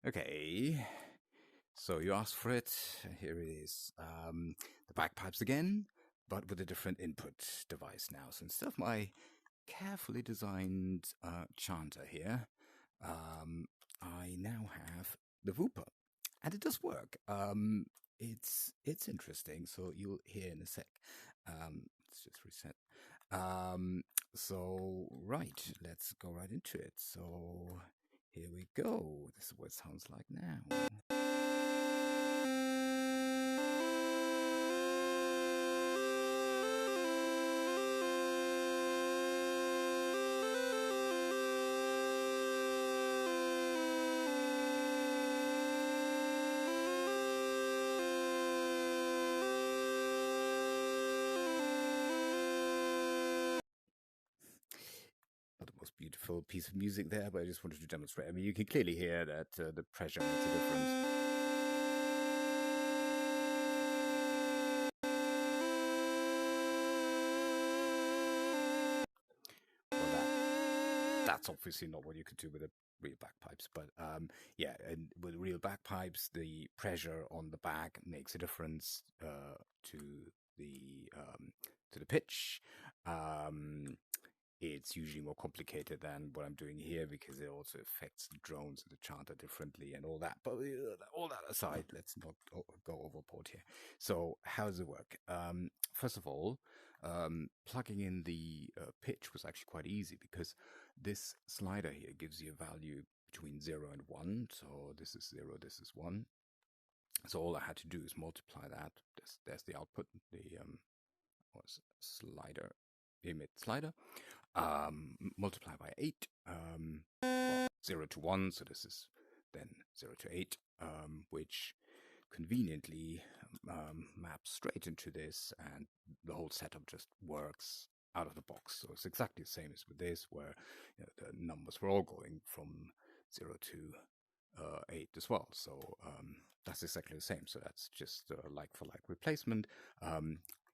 Okay, so you asked for it. Here it is. The bagpipes again, but with a different input device now. So instead of my carefully designed chanter here, I now have the vooper, and it does work. It's interesting. So you'll hear in a sec. Let's just reset. So right, let's go right into it. So here we go. This is what it sounds like now. Not the most beautiful piece of music there, but I just wanted to demonstrate. I mean, you can clearly hear that the pressure makes a difference. Well, that's obviously not what you could do with a real bagpipes, but yeah, and with real bagpipes, the pressure on the bag makes a difference to the pitch. It's usually more complicated than what I'm doing here because it also affects the drones and the chanter differently and all that. But all that aside, let's not go overboard here. So how does it work? First of all, plugging in the pitch was actually quite easy because this slider here gives you a value between 0 and 1. So this is 0, this is 1. So all I had to do is multiply that. There's the output, the slider, emit slider. Multiply by 8, 0 to 1, so this is then 0 to 8, which conveniently maps straight into this, and the whole setup just works out of the box. So it's exactly the same as with this, where the numbers were all going from 0 to 8 as well. So that's exactly the same. So that's just a like-for-like replacement.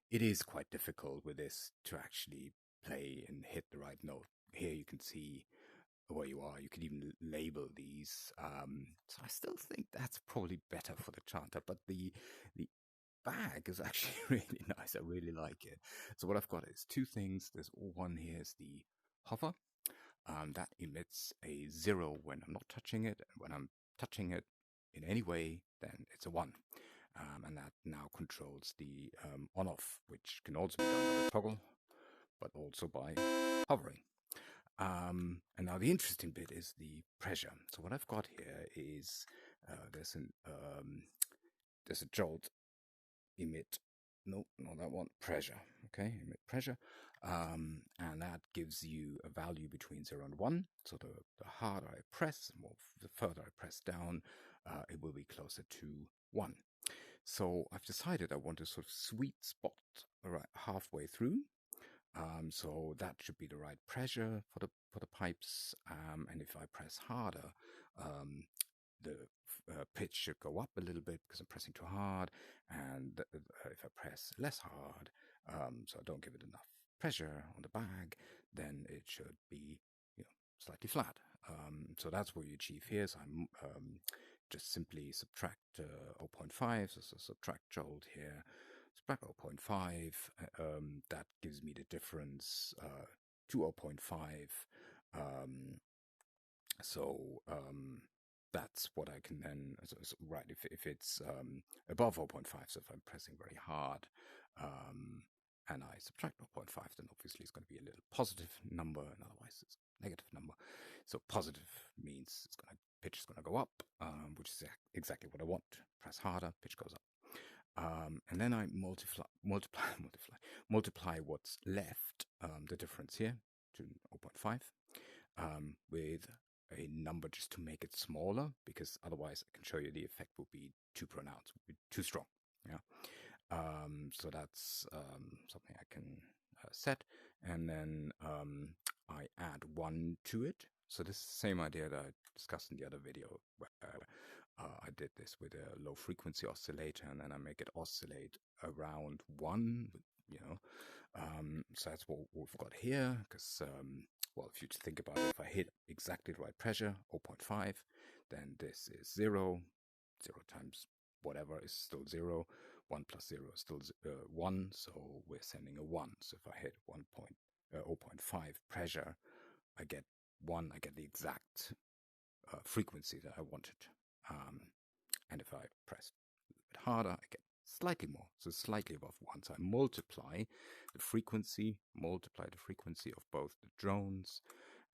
It is quite difficult with this to actually play and hit the right note. Here you can see where you are. You can even label these. So I still think that's probably better for the chanter, but the bag is actually really nice. I really like it. So what I've got is two things. There's one here is the hover. That emits a 0 when I'm not touching it. And when I'm touching it in any way, then it's a 1. And that now controls the on-off, which can also be done with a toggle, but also by hovering. And now the interesting bit is the pressure. So what I've got here is there's a jolt, emit, no, not that one, pressure. Okay, emit pressure, and that gives you a value between 0 and 1. So the harder I press, the further I press down, it will be closer to 1. So I've decided I want to sort of sweet spot right halfway through. So that should be the right pressure for the pipes. And if I press harder, the pitch should go up a little bit because I'm pressing too hard. And if I press less hard, so I don't give it enough pressure on the bag, then it should be slightly flat. So that's what you achieve here. So I'm just simply subtract 0.5, so subtract jolt here, subtract 0.5, that gives me the difference to 0.5. So that's what I can then, right, if it's above 0.5, so if I'm pressing very hard, and I subtract 0.5, then obviously it's going to be a little positive number, and otherwise it's a negative number. So positive means pitch is going to go up, which is exactly what I want. Press harder, pitch goes up. And then I multiply what's left, the difference here, to 0.5, with a number just to make it smaller, because otherwise I can show you the effect would be too pronounced, would be too strong. Yeah. So that's something I can set, and then I add 1 to it. So this is the same idea that I discussed in the other video, where I did this with a low frequency oscillator, and then I make it oscillate around 1, so that's what we've got here, because, well, if you think about it, if I hit exactly the right pressure, 0.5, then this is 0. 0 times whatever is still 0. 1 plus 0 is still 1, so we're sending a 1. So if I hit 0.5 pressure, I get 1, I get the exact frequency that I wanted. And if I press a little bit harder, I get slightly more, so slightly above 1. So I multiply the frequency of both the drones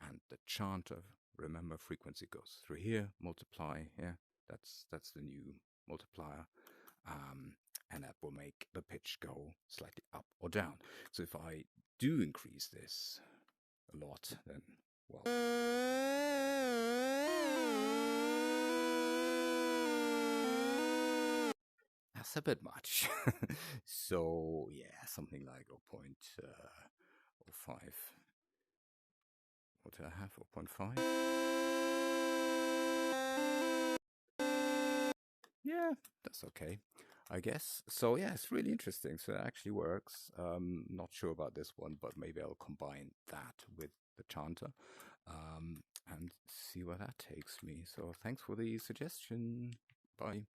and the chanter. Remember, frequency goes through here, multiply, yeah, that's the new multiplier. And that will make the pitch go slightly up or down. So if I do increase this a lot, then, well, that's a bit much. So yeah, something like 0.05. What do I have? 0.5? Yeah, that's okay, I guess. So yeah, it's really interesting. So it actually works. Not sure about this one, but maybe I'll combine that with the chanter and see where that takes me. So thanks for the suggestion. Bye.